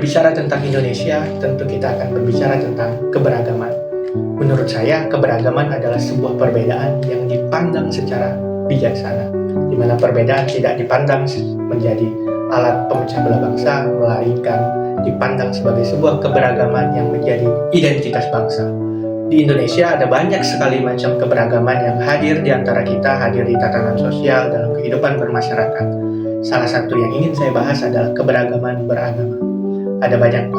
berbicara tentang Indonesia, tentu kita akan berbicara tentang keberagaman. Menurut saya, keberagaman adalah sebuah perbedaan yang dipandang secara bijaksana, di mana perbedaan tidak dipandang menjadi alat pemecah belah bangsa, melainkan dipandang sebagai sebuah keberagaman yang menjadi identitas bangsa. Di Indonesia ada banyak sekali macam keberagaman yang hadir di antara kita, hadir di tatanan sosial dalam kehidupan bermasyarakat. Salah satu yang ingin saya bahas adalah keberagaman beragama. Ada banyak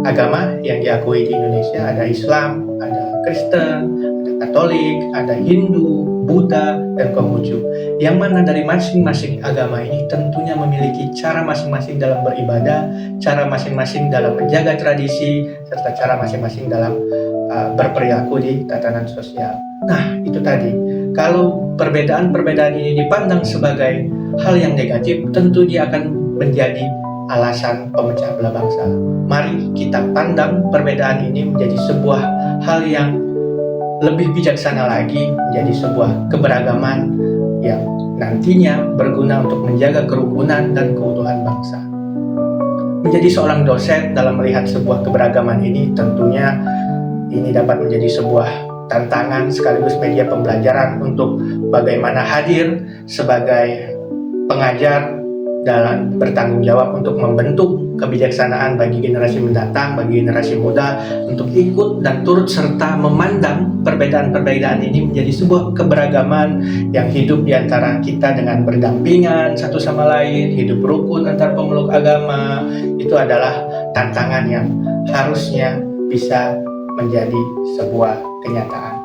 agama yang diakui di Indonesia, ada Islam, ada Kristen, ada Katolik, ada Hindu, Buddha, dan Konghucu. Yang mana dari masing-masing agama ini tentunya memiliki cara masing-masing dalam beribadah, cara masing-masing dalam menjaga tradisi, serta cara masing-masing dalam berperilaku di tatanan sosial. Nah, itu tadi. Kalau perbedaan-perbedaan ini dipandang sebagai hal yang negatif, tentu dia akan menjadi alasan pemecah belah bangsa. Mari kita pandang perbedaan ini menjadi sebuah hal yang lebih bijaksana lagi, menjadi sebuah keberagaman yang nantinya berguna untuk menjaga kerukunan dan keutuhan bangsa. Menjadi seorang dosen dalam melihat sebuah keberagaman ini, tentunya ini dapat menjadi sebuah tantangan sekaligus media pembelajaran untuk bagaimana hadir sebagai pengajar dalam bertanggung jawab untuk membentuk kebijaksanaan bagi generasi mendatang, bagi generasi muda untuk ikut dan turut serta memandang perbedaan-perbedaan ini menjadi sebuah keberagaman yang hidup di antara kita dengan berdampingan satu sama lain, hidup rukun antar pemeluk agama. Itu adalah tantangan yang harusnya bisa menjadi sebuah kenyataan.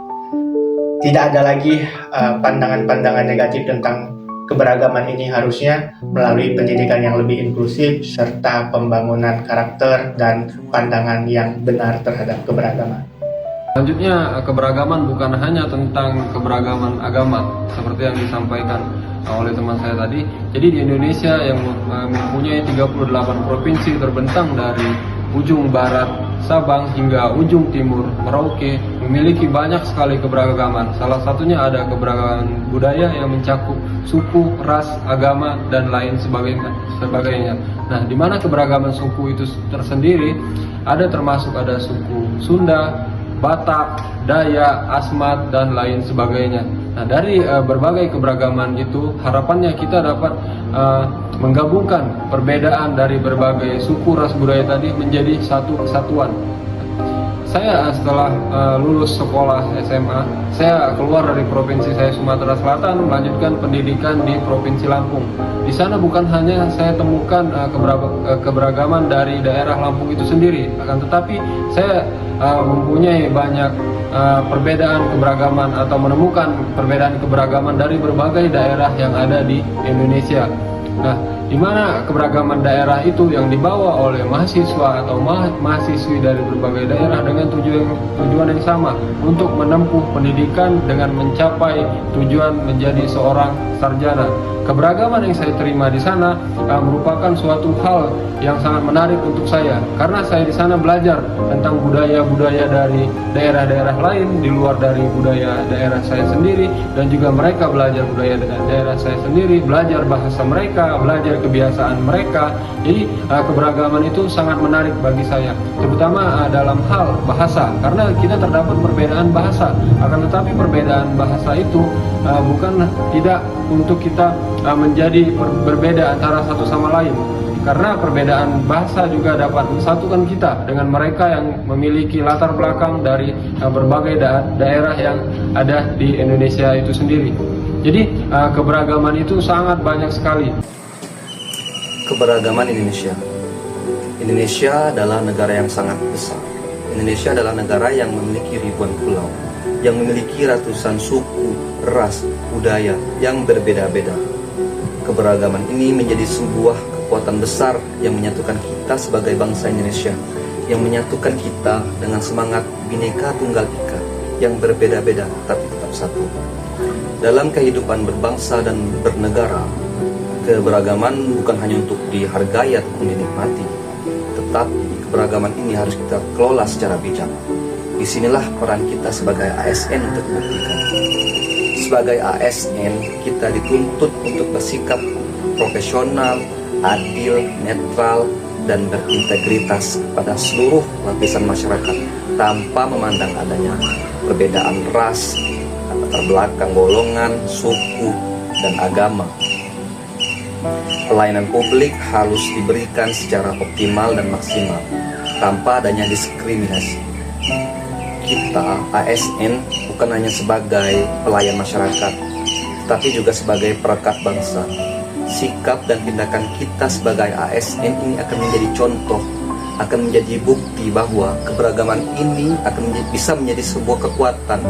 Tidak ada lagi pandangan-pandangan negatif tentang keberagaman ini, harusnya melalui pendidikan yang lebih inklusif serta pembangunan karakter dan pandangan yang benar terhadap keberagaman. Selanjutnya, keberagaman bukan hanya tentang keberagaman agama seperti yang disampaikan oleh teman saya tadi. Jadi di Indonesia yang mempunyai 38 provinsi terbentang dari ujung barat Sabang hingga ujung timur Merauke, memiliki banyak sekali keberagaman. Salah satunya ada keberagaman budaya yang mencakup suku, ras, agama, dan lain sebagainya. Nah, di mana keberagaman suku itu tersendiri, termasuk ada suku Sunda, Batak, Dayak, Asmat, dan lain sebagainya. Nah, dari berbagai keberagaman itu, harapannya kita dapat menggabungkan perbedaan dari berbagai suku, ras, budaya tadi menjadi satu kesatuan. Saya setelah lulus sekolah SMA, saya keluar dari provinsi saya Sumatera Selatan, melanjutkan pendidikan di Provinsi Lampung. Di sana bukan hanya saya temukan keberagaman dari daerah Lampung itu sendiri, akan tetapi saya mempunyai banyak perbedaan keberagaman atau menemukan perbedaan keberagaman dari berbagai daerah yang ada di Indonesia. Nah, di mana keberagaman daerah itu yang dibawa oleh mahasiswa atau mahasiswi dari berbagai daerah dengan tujuan yang sama untuk menempuh pendidikan dengan mencapai tujuan menjadi seorang sarjana. Keberagaman yang saya terima di sana merupakan suatu hal yang sangat menarik untuk saya, karena saya di sana belajar tentang budaya-budaya dari daerah-daerah lain di luar dari budaya daerah saya sendiri, dan juga mereka belajar budaya daerah saya sendiri, belajar bahasa mereka, belajar kebiasaan mereka. Jadi keberagaman itu sangat menarik bagi saya, terutama dalam hal bahasa, karena kita terdapat perbedaan bahasa. Akan tetapi perbedaan bahasa itu bukan tidak untuk kita menjadi berbeda antara satu sama lain, karena perbedaan bahasa juga dapat mensatukan kita dengan mereka yang memiliki latar belakang dari berbagai daerah yang ada di Indonesia itu sendiri. Jadi keberagaman itu sangat banyak sekali. Keberagaman Indonesia. Indonesia adalah negara yang sangat besar. Indonesia adalah negara yang memiliki ribuan pulau, yang memiliki ratusan suku, ras, budaya yang berbeda-beda. Keberagaman ini menjadi sebuah kekuatan besar yang menyatukan kita sebagai bangsa Indonesia, yang menyatukan kita dengan semangat Bhinneka Tunggal Ika, yang berbeda-beda tapi tetap satu. Dalam kehidupan berbangsa dan bernegara, keberagaman bukan hanya untuk dihargai ataupun dinikmati, tetapi keberagaman ini harus kita kelola secara bijak. Disinilah peran kita sebagai ASN untuk membuktikan. Sebagai ASN, kita dituntut untuk bersikap profesional, adil, netral, dan berintegritas pada seluruh lapisan masyarakat tanpa memandang adanya perbedaan ras, latar belakang golongan, suku, dan agama. Pelayanan publik harus diberikan secara optimal dan maksimal tanpa adanya diskriminasi. Kita, ASN, bukan hanya sebagai pelayan masyarakat, tapi juga sebagai perekat bangsa. Sikap dan tindakan kita sebagai ASN ini akan menjadi contoh, akan menjadi bukti bahwa keberagaman ini bisa menjadi sebuah kekuatan,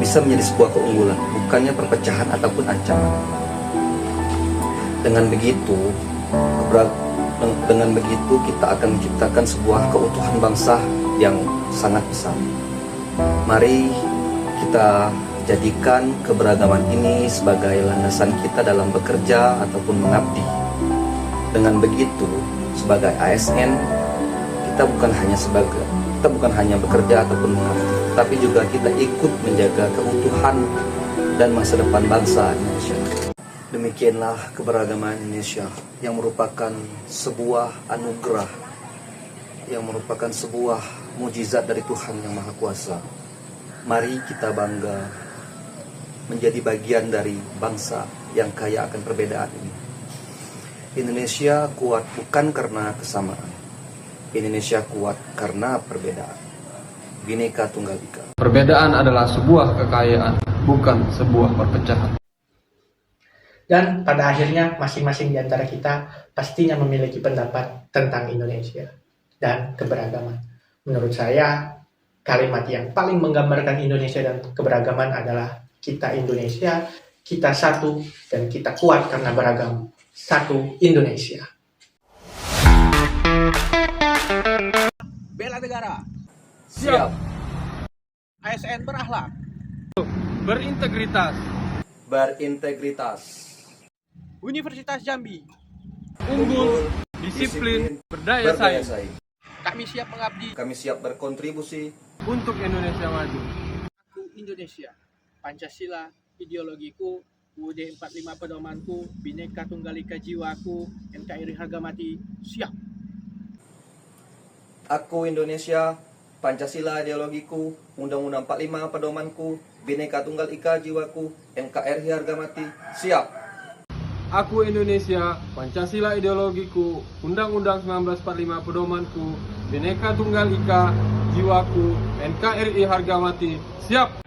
bisa menjadi sebuah keunggulan, bukannya perpecahan ataupun ancaman. Dengan begitu kita akan menciptakan sebuah keutuhan bangsa yang sangat besar. Mari kita jadikan keberagaman ini sebagai landasan kita dalam bekerja ataupun mengabdi. Dengan begitu, sebagai ASN, kita bukan hanya bekerja ataupun mengabdi, tapi juga kita ikut menjaga keutuhan dan masa depan bangsa Indonesia. Demikianlah keberagaman Indonesia yang merupakan sebuah anugerah, yang merupakan sebuah mujizat dari Tuhan Yang Maha Kuasa. Mari kita bangga menjadi bagian dari bangsa yang kaya akan perbedaan ini. Indonesia kuat bukan karena kesamaan. Indonesia kuat karena perbedaan. Bhinneka Tunggal Ika. Perbedaan adalah sebuah kekayaan, bukan sebuah perpecahan. Dan pada akhirnya masing-masing di antara kita pastinya memiliki pendapat tentang Indonesia dan keberagaman. Menurut saya, kalimat yang paling menggambarkan Indonesia dan keberagaman adalah kita Indonesia, kita satu, dan kita kuat karena beragam. Satu Indonesia. Bela negara, Siap. ASN berakhlak, Berintegritas. Universitas Jambi, Unggul, disiplin, berdaya saing. kami siap mengabdi Kami siap berkontribusi Untuk Indonesia maju. Aku Indonesia, Pancasila, ideologiku, UUD 45 pedomanku, Bhinneka Tunggal Ika jiwaku, NKRI harga mati, siap. Aku Indonesia, Pancasila ideologiku, Undang-Undang 45 pedomanku, Bhinneka Tunggal Ika jiwaku, NKRI harga mati, siap. Aku Indonesia, Pancasila ideologiku, Undang-Undang 1945 pedomanku, Bhinneka Tunggal Ika, jiwaku, NKRI harga mati, siap.